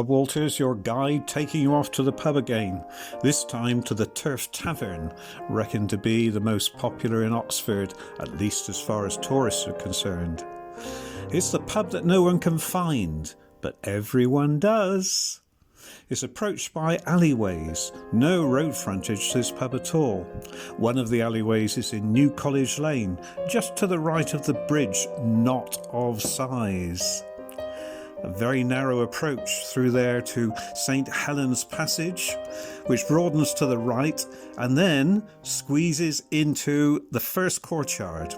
Bob Walters, your guide, taking you off to the pub again, this time to the Turf Tavern, reckoned to be the most popular in Oxford, at least as far as tourists are concerned. It's the pub that no one can find, but everyone does. It's approached by alleyways, no road frontage to this pub at all. One of the alleyways is in New College Lane, just to the right of the bridge, not of size. A very narrow approach through there to St. Helens Passage, which broadens to the right and then squeezes into the first courtyard,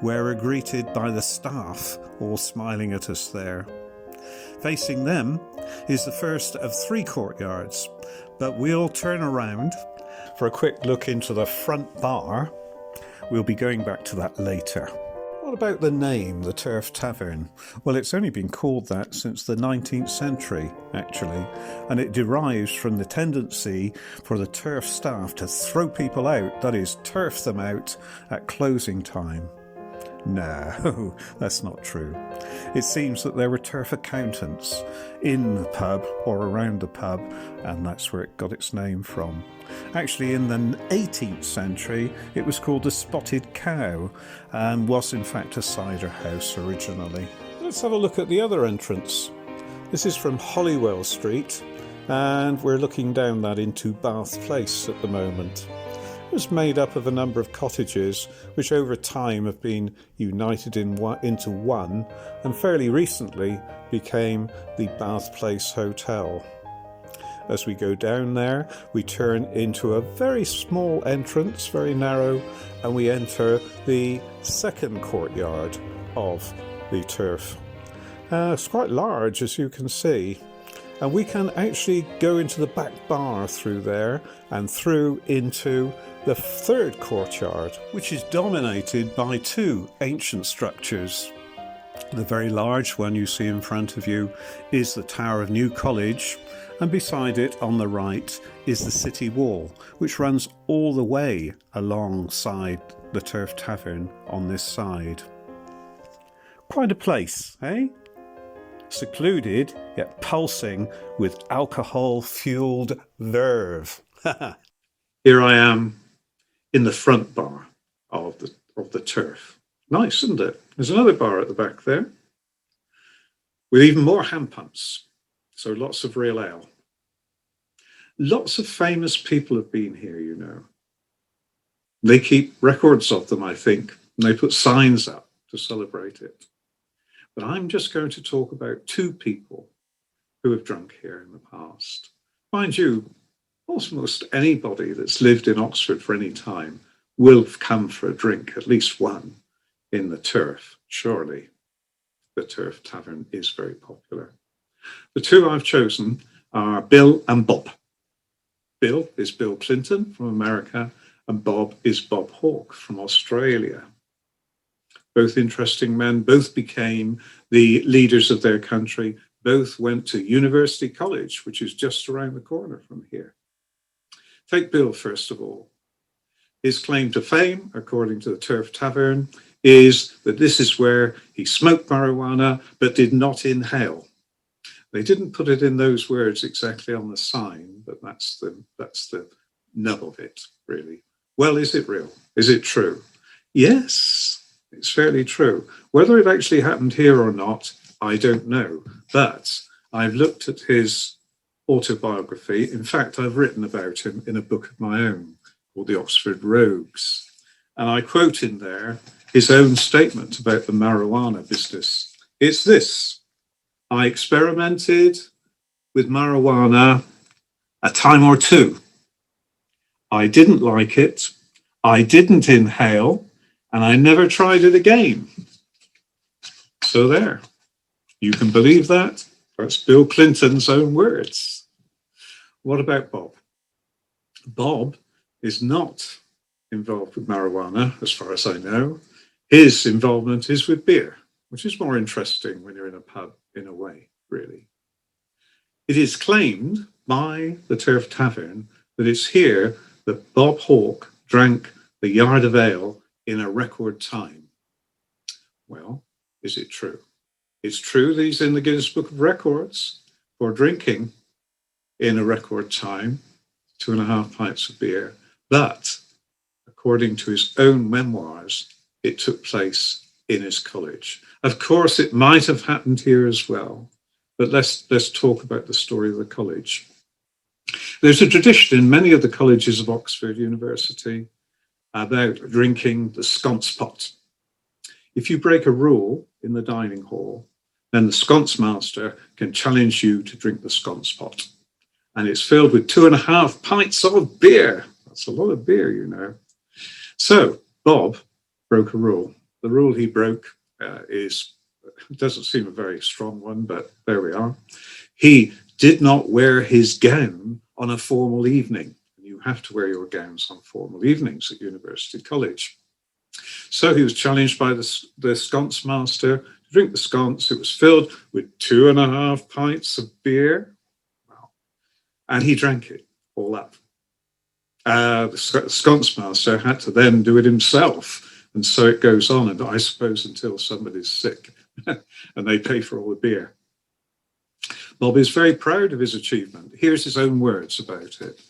where we're greeted by the staff, all smiling at us there. Facing them is the first of 3 courtyards, but we'll turn around for a quick look into the front bar. We'll be going back to that later. What about the name, the Turf Tavern? Well, it's only been called that since the 19th century, actually, and it derives from the tendency for the turf staff to throw people out, that is, turf them out at closing time. No, that's not true. It seems that there were turf accountants in the pub or around the pub, and that's where it got its name from. Actually, in the 18th century, it was called the Spotted Cow and was in fact a cider house originally. Let's have a look at the other entrance. This is from Holywell Street, and we're looking down that into Bath Place at the moment. It was made up of a number of cottages which over time have been united into one and fairly recently became the Bath Place Hotel. As we go down there, we turn into a very small entrance, very narrow, and we enter the second courtyard of the turf. It's quite large, as you can see. And we can actually go into the back bar through there and through into the third courtyard, which is dominated by 2 ancient structures. The very large one you see in front of you is the Tower of New College, and beside it on the right is the city wall, which runs all the way alongside the Turf Tavern on this side. Quite a place, eh? Secluded, yet pulsing with alcohol-fueled verve. Here I am in the front bar of the turf. Nice, isn't it? There's another bar at the back there with even more hand pumps. So lots of real ale. Lots of famous people have been here, you know. They keep records of them, I think, and they put signs up to celebrate it. But I'm just going to talk about 2 people who have drunk here in the past. Mind you, almost anybody that's lived in Oxford for any time will have come for a drink, at least one, in the turf. Surely the Turf Tavern is very popular. The 2 I've chosen are Bill and Bob. Bill is Bill Clinton from America, and Bob is Bob Hawke from Australia. Both interesting men, both became the leaders of their country, both went to University College, which is just around the corner from here. Take Bill, first of all. His claim to fame, according to the Turf Tavern, is that this is where he smoked marijuana but did not inhale. They didn't put it in those words exactly on the sign, but that's the nub of it, really. Well, is it real? Is it true? Yes. It's fairly true. Whether it actually happened here or not, I don't know. But I've looked at his autobiography. In fact, I've written about him in a book of my own called The Oxford Rogues. And I quote in there his own statement about the marijuana business. It's this: I experimented with marijuana a time or 2. I didn't like it. I didn't inhale. And I never tried it again. So there. You can believe that. That's Bill Clinton's own words. What about Bob? Bob is not involved with marijuana, as far as I know. His involvement is with beer, which is more interesting when you're in a pub, in a way, really. It is claimed by the Turf Tavern that it's here that Bob Hawke drank the yard of ale in a record time. Well, is it true? It's true that he's in the Guinness Book of Records for drinking in a record time, 2.5 pints of beer. But according to his own memoirs, it took place in his college. Of course, it might have happened here as well, but let's talk about the story of the college. There's a tradition in many of the colleges of Oxford University about drinking the Sconce Pot. If you break a rule in the dining hall, then the sconce master can challenge you to drink the Sconce Pot. And it's filled with 2.5 pints of beer. That's a lot of beer, you know. So Bob broke a rule. The rule he broke doesn't seem a very strong one, but there we are. He did not wear his gown on a formal evening. You have to wear your gowns on formal evenings at University College. So he was challenged by the sconce master to drink the sconce. It was filled with 2.5 pints of beer. Wow. And he drank it all up. The sconce master had to then do it himself. And so it goes on, and I suppose until somebody's sick and they pay for all the beer. Bob is very proud of his achievement. Here's his own words about it.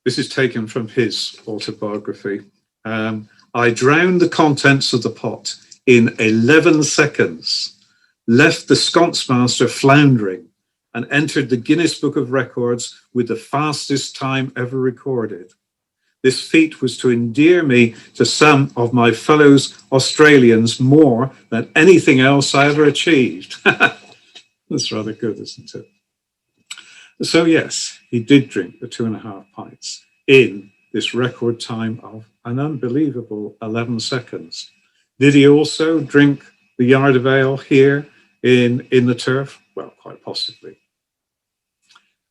This is taken from his autobiography. I drowned the contents of the pot in 11 seconds, left the sconce master floundering, and entered the Guinness Book of Records with the fastest time ever recorded. This feat was to endear me to some of my fellows Australians more than anything else I ever achieved. That's rather good, isn't it? So yes, he did drink the 2.5 pints in this record time of an unbelievable 11 seconds. Did he also drink the yard of ale here in the Turf? Well, quite possibly.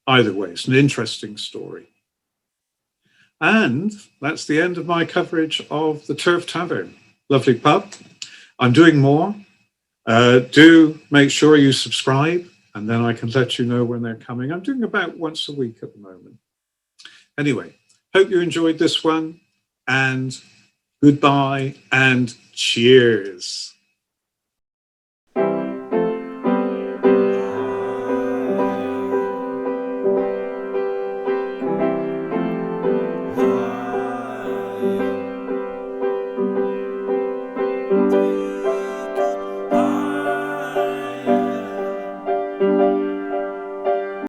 Either way, it's an interesting story. And that's the end of my coverage of the Turf Tavern. Lovely pub. I'm doing more. Do make sure you subscribe, and then I can let you know when they're coming. I'm doing about once a week at the moment. Anyway, hope you enjoyed this one, and goodbye and cheers.